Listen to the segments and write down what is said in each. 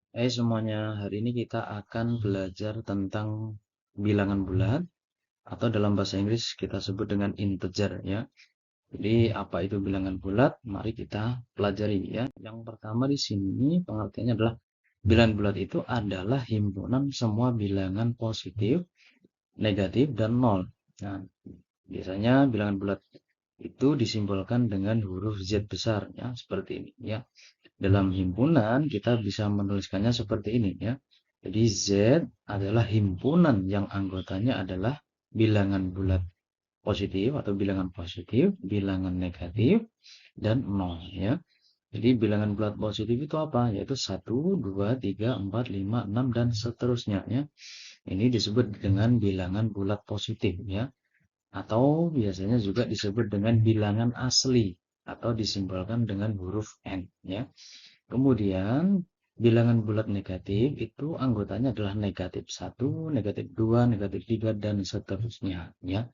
Hai semuanya, hari ini kita akan belajar tentang bilangan bulat atau dalam bahasa Inggris kita sebut dengan integer ya. Jadi apa itu bilangan bulat? Mari kita pelajari ya. Yang pertama di sini pengertiannya adalah bilangan bulat itu adalah himpunan semua bilangan positif, negatif, dan nol. Nah, biasanya bilangan bulat itu disimbolkan dengan huruf Z besar ya, seperti ini ya. Dalam himpunan kita bisa menuliskannya seperti ini ya. Jadi Z adalah himpunan yang anggotanya adalah bilangan bulat positif atau bilangan positif, bilangan negatif, dan nol ya. Jadi bilangan bulat positif itu apa? Yaitu 1, 2, 3, 4, 5, 6 dan seterusnya ya. Ini disebut dengan bilangan bulat positif ya. Atau biasanya juga disebut dengan bilangan asli atau disimbolkan dengan huruf N ya. Kemudian bilangan bulat negatif itu anggotanya adalah negatif 1, negatif 2, negatif 3, dan seterusnya ya.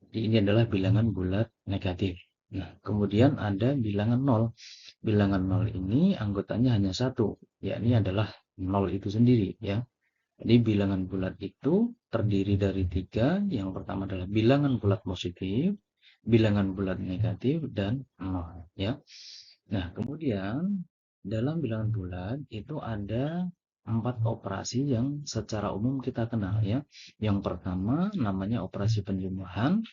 Jadi ini adalah bilangan bulat negatif. Nah, kemudian ada bilangan nol. Bilangan nol ini anggotanya hanya satu, yakni adalah nol itu sendiri ya. Jadi bilangan bulat itu terdiri dari tiga. Yang pertama adalah bilangan bulat positif, bilangan bulat negatif, dan nol ya. Nah, kemudian dalam bilangan bulat itu ada 4 operasi yang secara umum kita kenal ya. Yang pertama namanya operasi penjumlahan,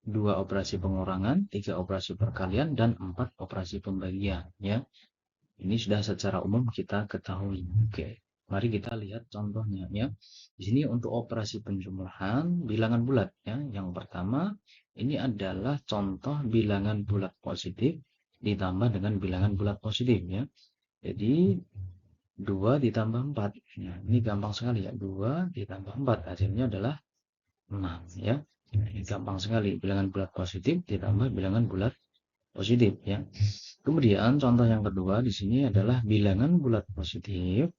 2 operasi pengurangan, 3 operasi perkalian, dan 4 operasi pembagian ya. Ini sudah secara umum kita ketahui. Oke, mari kita lihat contohnya ya. Di sini untuk operasi penjumlahan bilangan bulat ya. Yang pertama ini adalah contoh bilangan bulat positif ditambah dengan bilangan bulat positif ya. Jadi 2 ditambah 4. Nah, ini gampang sekali ya. 2 ditambah 4 hasilnya adalah 6 ya. Ini gampang sekali, bilangan bulat positif ditambah bilangan bulat positif ya. Kemudian contoh yang kedua di sini adalah bilangan bulat positif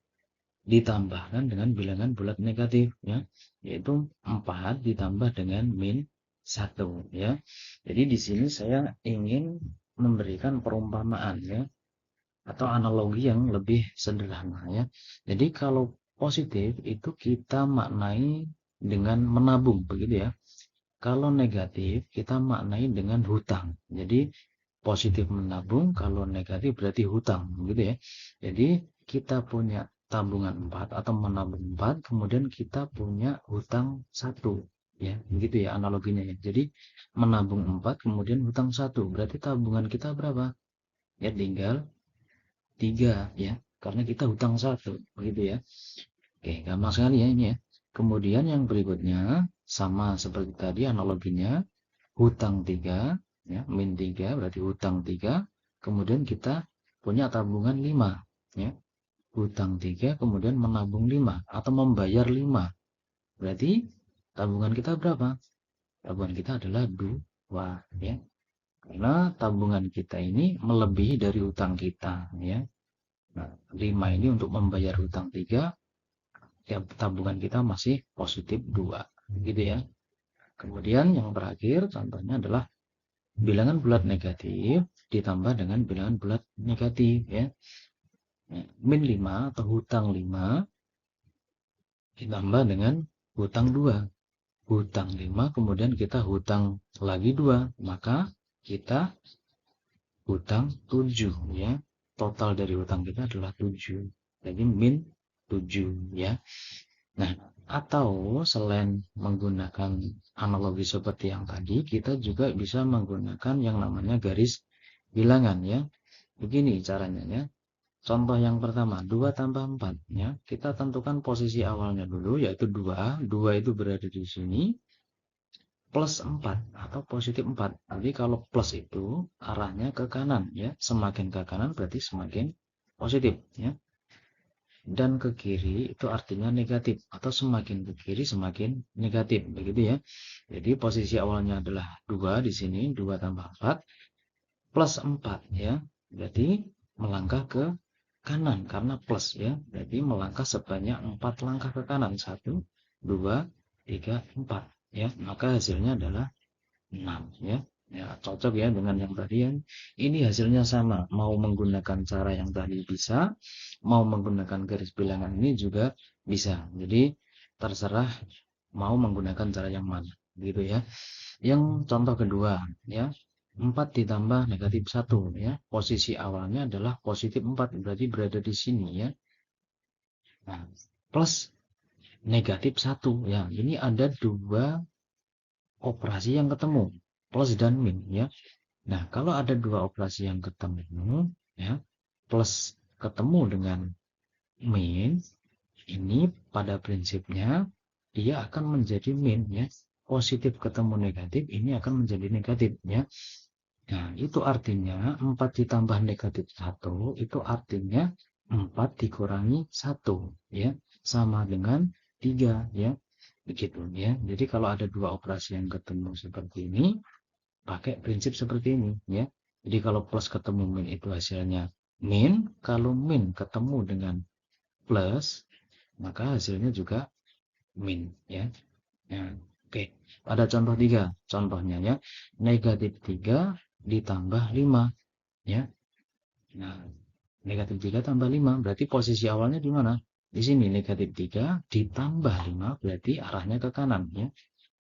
ditambahkan dengan bilangan bulat negatif ya, yaitu 4 ditambah dengan min 1 ya. Jadi di sini saya ingin memberikan perumpamaan ya atau analogi yang lebih sederhana ya. Jadi kalau positif itu kita maknai dengan menabung begitu ya. Kalau negatif kita maknai dengan hutang. Jadi positif menabung, kalau negatif berarti hutang gitu ya. Jadi kita punya tabungan 4 atau menabung 4, kemudian kita punya hutang 1 ya. Begitu ya analoginya ya. Jadi menabung 4 kemudian hutang 1, berarti tabungan kita berapa? Ya tinggal 3 ya. Karena kita hutang 1 begitu ya. Oke, gampang sekali ya ini ya. Kemudian yang berikutnya sama seperti tadi analoginya, hutang 3 ya, min 3 berarti hutang 3, kemudian kita punya tabungan 5 ya. Hutang 3 kemudian menabung 5 atau membayar 5. Berarti tabungan kita berapa? Tabungan kita adalah 2 ya. Karena tabungan kita ini melebihi dari hutang kita ya. Nah, 5 ini untuk membayar hutang 3, ya tabungan kita masih positif 2 gitu ya. Kemudian yang terakhir contohnya adalah bilangan bulat negatif ditambah dengan bilangan bulat negatif ya. Min 5 atau hutang 5 ditambah dengan hutang 2. Hutang 5 kemudian kita hutang lagi 2, maka kita hutang 7 ya. Total dari hutang kita adalah 7. Jadi min 7 ya. Nah, atau selain menggunakan analogi seperti yang tadi, kita juga bisa menggunakan yang namanya garis bilangan ya. Begini caranya ya. Contoh yang pertama, 2 tambah 4 ya. Kita tentukan posisi awalnya dulu yaitu 2. 2 itu berada di sini plus 4 atau positif 4. Jadi kalau plus itu arahnya ke kanan ya. Semakin ke kanan berarti semakin positif ya. Dan ke kiri itu artinya negatif atau semakin ke kiri semakin negatif begitu ya. Jadi posisi awalnya adalah 2 di sini, 2 tambah 4 plus 4 ya. Berarti melangkah ke kanan karena plus ya. Berarti melangkah sebanyak 4 langkah ke kanan. 1, 2, 3, 4 ya. Maka hasilnya adalah 6 ya. Ya, cocok ya dengan yang tadi yang ini hasilnya sama. Mau menggunakan cara yang tadi bisa, mau menggunakan garis bilangan ini juga bisa. Jadi terserah mau menggunakan cara yang mana, gitu ya. Yang contoh kedua, ya, 4 ditambah negatif 1, ya. Posisi awalnya adalah positif 4, berarti berada di sini, ya. Nah, plus negatif 1, ya. Ini ada dua operasi yang ketemu, plus dan min, ya. Nah, kalau ada dua operasi yang ketemu, ya, plus ketemu dengan min, ini pada prinsipnya dia akan menjadi min, ya. Positif ketemu negatif, ini akan menjadi negatif, ya. Nah, itu artinya 4 ditambah negatif 1, itu artinya 4 dikurangi 1, ya. Sama dengan 3, ya. Begitu, ya. Jadi kalau ada dua operasi yang ketemu seperti ini, pakai prinsip seperti ini, ya. Jadi kalau plus ketemu min itu hasilnya min, kalau min ketemu dengan plus, maka hasilnya juga min, ya. Nah, oke. Pada contoh 3, contohnya ya, negatif 3 ditambah 5, ya. Nah, negatif 3 tambah 5 berarti posisi awalnya di mana? Di sini negatif 3 ditambah 5 berarti arahnya ke kanan, ya.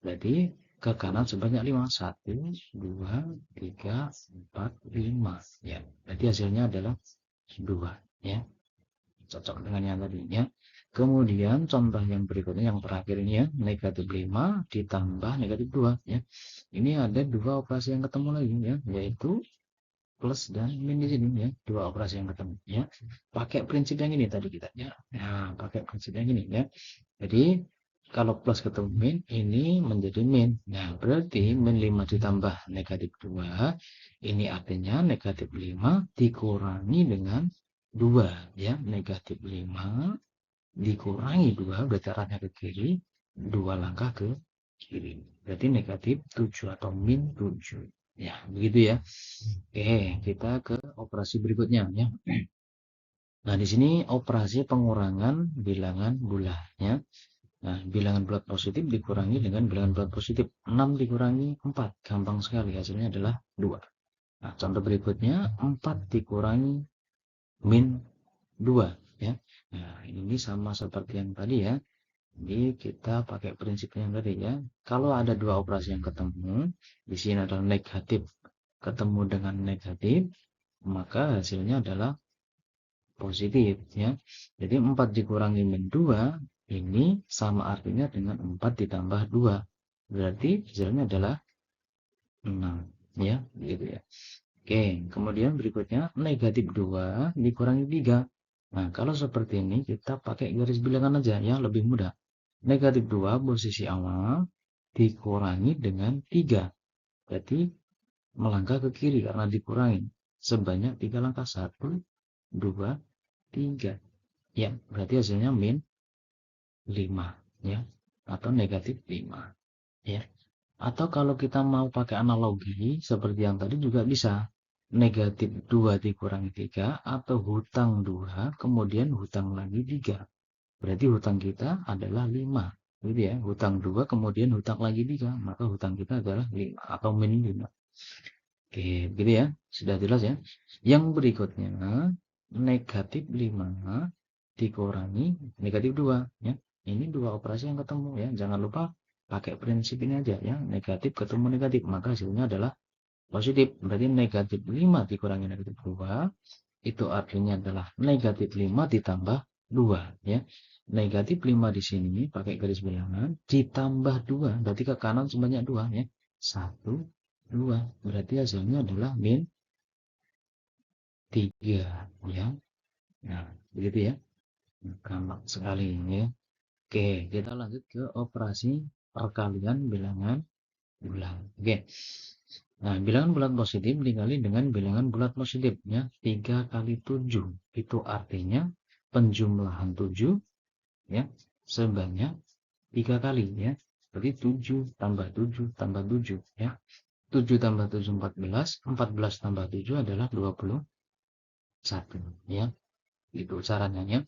Berarti ke kanan sebanyak 5. 1, 2, 3, 4, 5. Ya, berarti hasilnya adalah 2. Ya, cocok dengan yang tadi. Ya. Kemudian contoh yang berikutnya, yang terakhir ini ya, negatif 5 ditambah negatif 2. Ya. Ini ada dua operasi yang ketemu lagi, ya, yaitu plus dan min di sini, ya. Dua operasi yang ketemu. Ya. Pakai prinsip yang ini tadi kita. Ya. Nah, pakai prinsip yang ini. Ya. Jadi kalau plus ketemu min, ini menjadi min. Nah, berarti min 5 ditambah negatif 2, ini artinya negatif 5 dikurangi dengan 2. Ya, negatif 5 dikurangi 2, berarti arahnya ke kiri, 2 langkah ke kiri. Berarti negatif 7 atau min 7. Ya, begitu ya. Oke, kita ke operasi berikutnya. Ya. Nah, di sini operasi pengurangan bilangan bulatnya. Nah, bilangan bulat positif dikurangi dengan bilangan bulat positif. 6 dikurangi 4. Gampang sekali, hasilnya adalah 2. Nah, contoh berikutnya, 4 dikurangi min 2. Ya. Nah, ini sama seperti yang tadi ya. Jadi kita pakai prinsip yang tadi ya. Kalau ada dua operasi yang ketemu, di sini adalah negatif ketemu dengan negatif, maka hasilnya adalah positif ya. Jadi 4 dikurangi min 2 ini sama artinya dengan 4 ditambah 2. Berarti hasilnya adalah 6 ya, gitu ya. Oke, kemudian berikutnya negatif 2 dikurangi 3. Nah, kalau seperti ini kita pakai garis bilangan aja ya, lebih mudah. Negatif 2 posisi awal dikurangi dengan 3. Berarti melangkah ke kiri karena dikurangi. Sebanyak 3 langkah. 1, 2, 3. Ya, berarti hasilnya min 5 ya, atau negatif 5 ya. Atau kalau kita mau pakai analogi seperti yang tadi juga bisa. Negatif 2 dikurangi 3 atau hutang 2 kemudian hutang lagi 3. Berarti hutang kita adalah 5. Gitu ya, hutang 2 kemudian hutang lagi 3, maka hutang kita adalah 5 atau min 5. Oke, gitu ya. Sudah jelas ya. Yang berikutnya negatif 5 dikurangi negatif 2 ya. Ini dua operasi yang ketemu ya. Jangan lupa pakai prinsip ini aja ya. Negatif ketemu negatif, maka hasilnya adalah positif. Berarti negatif 5 dikurangi negatif 2 itu artinya adalah negatif 5 ditambah 2 ya. Negatif 5 di sini pakai garis bilangan ditambah 2 berarti ke kanan sebanyak 2 ya. 1, 2 berarti hasilnya adalah min 3 ya. Nah, begitu ya. Gampang sekali ya. Oke, kita lanjut ke operasi perkalian bilangan bulat. Oke. Nah, bilangan bulat positif dikali dengan bilangan bulat positif ya. 3 kali 7. Itu artinya penjumlahan 7 ya sebanyak 3 kali ya. Berarti 7 tambah 7 tambah 7 ya. 7 tambah 7 14, 14 tambah 7 adalah 21 ya. Itu caranya ya.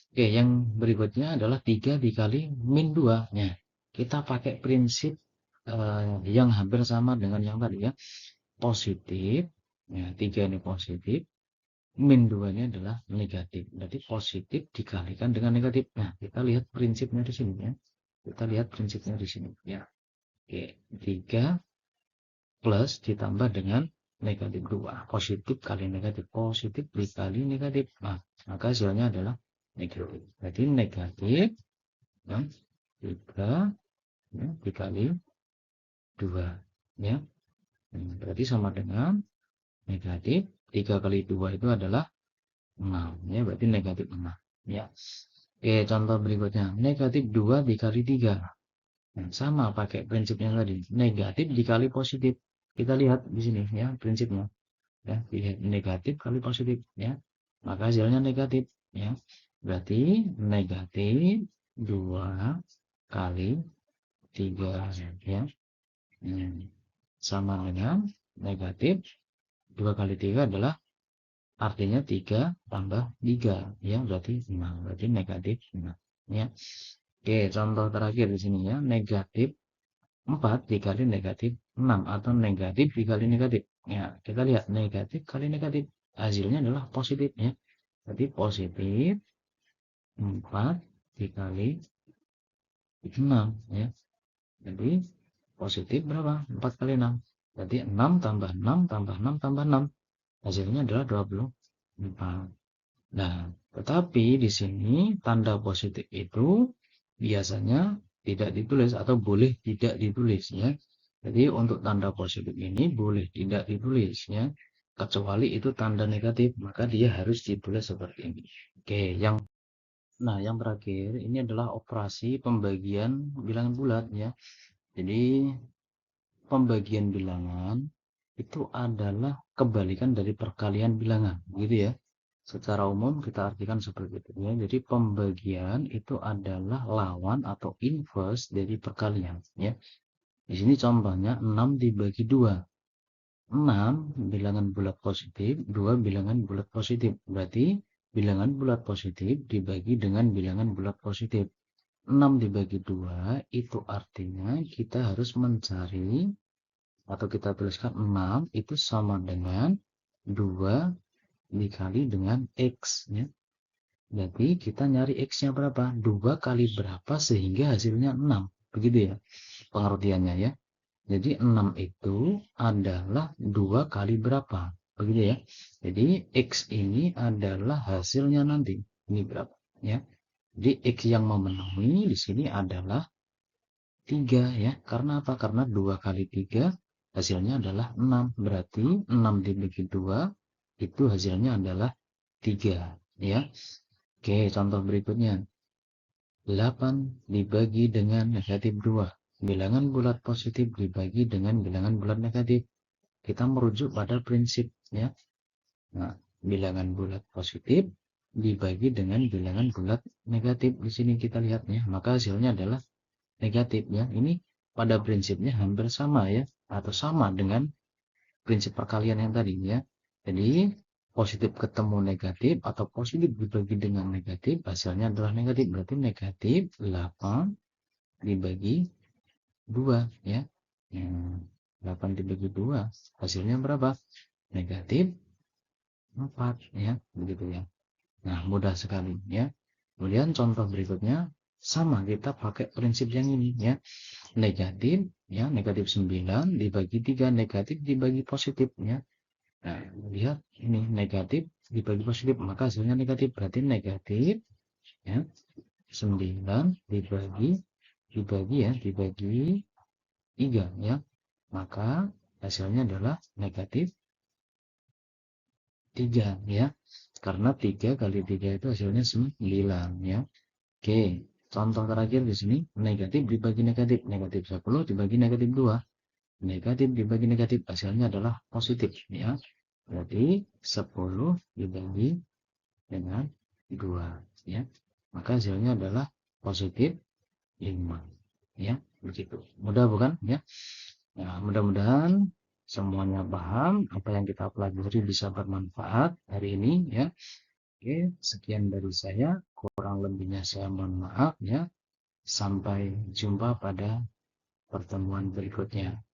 Oke, yang berikutnya adalah 3 dikali min 2. Ya. Kita pakai prinsip yang hampir sama dengan yang tadi ya. Positif, ya 3 ini positif, min 2 ini adalah negatif. Berarti positif dikalikan dengan negatif. Nah, kita lihat prinsipnya di sini ya. Kita lihat prinsipnya di sini ya. Oke, 3 plus ditambah dengan negatif 2. Positif kali negatif. Positif dikali negatif. Nah, maka hasilnya adalah negatif. Berarti negatif ya, 3 ya, dikali 2. Ya. Berarti sama dengan negatif 3 kali 2 itu adalah 6. Ya, berarti negatif 6. Ya. Oke, contoh berikutnya. Negatif 2 dikali 3. Nah, sama pakai prinsipnya tadi. Negatif dikali positif. Kita lihat di sini ya prinsipnya. Ya, negatif kali positif ya. Maka hasilnya negatif ya. Berarti negatif 2 kali 3 ya. Sama dengan negatif 2 kali 3 adalah artinya 3 tambah 3 ya, berarti 6. Berarti negatif 6 ya. Oke, contoh terakhir di sini ya, negatif 4 dikali negatif 6 atau negatif dikali negatif. Ya, kita lihat negatif kali negatif. Hasilnya adalah positif ya. Berarti positif 4 dikali 6 ya. Jadi positif berapa? 4 kali 6. Berarti 6 tambah 6 tambah 6 tambah 6. Hasilnya adalah 24. Nah, tetapi di sini tanda positif itu biasanya tidak ditulis atau boleh tidak ditulis ya. Jadi untuk tanda positif ini boleh tidak ditulis ya. Kecuali itu tanda negatif, maka dia harus ditulis seperti ini. Oke, yang terakhir ini adalah operasi pembagian bilangan bulat ya. Jadi pembagian bilangan itu adalah kebalikan dari perkalian bilangan, gitu ya. Secara umum kita artikan seperti itu ya. Jadi pembagian itu adalah lawan atau inverse dari perkalian ya. Di sini contohnya 6 dibagi 2. 6 bilangan bulat positif, 2 bilangan bulat positif. Berarti bilangan bulat positif dibagi dengan bilangan bulat positif. 6 dibagi 2 itu artinya kita harus mencari atau kita tuliskan 6 itu sama dengan 2 dikali dengan X ya. Jadi kita nyari X-nya berapa? 2 kali berapa sehingga hasilnya 6. Begitu ya pengertiannya ya. Jadi 6 itu adalah 2 kali berapa? Begitu ya. Jadi X ini adalah hasilnya nanti. Ini berapa ya. Jadi X yang memenuhi di sini adalah 3 ya. Karena apa? Karena 2 kali 3 hasilnya adalah 6. Berarti 6 dibagi 2 itu hasilnya adalah 3 ya. Oke, contoh berikutnya. 8 dibagi dengan negatif 2. Bilangan bulat positif dibagi dengan bilangan bulat negatif. Kita merujuk pada prinsip ya. Nah, bilangan bulat positif dibagi dengan bilangan bulat negatif. Di sini kita lihat ya, maka hasilnya adalah negatif ya. Ini pada prinsipnya hampir sama ya, atau sama dengan prinsip perkalian yang tadi ya. Jadi positif ketemu negatif atau positif dibagi dengan negatif, hasilnya adalah negatif. Berarti negatif 8 dibagi 2 ya. 8 dibagi 2 hasilnya berapa? Negatif 4 ya, begitu ya. Nah, mudah sekali ya. Kemudian contoh berikutnya sama, kita pakai prinsip yang ini ya. Negatif ya, negatif 9 dibagi 3, negatif dibagi positif ya. Nah, lihat ini negatif dibagi positif, maka hasilnya negatif. Berarti negatif ya 9 dibagi 3 ya. Maka hasilnya adalah negatif 3 ya. Karena 3 kali 3 itu hasilnya 9 ya. Oke, contoh terakhir di sini negatif dibagi negatif, negatif 10 dibagi negatif 2. Negatif dibagi negatif hasilnya adalah positif ya. Berarti 10 dibagi dengan 2 ya. Maka hasilnya adalah positif 5 ya. Begitu. Mudah bukan ya? Nah, mudah-mudahan semuanya paham, apa yang kita pelajari bisa bermanfaat hari ini ya. Oke, sekian dari saya, kurang lebihnya saya mohon maaf ya. Sampai jumpa pada pertemuan berikutnya.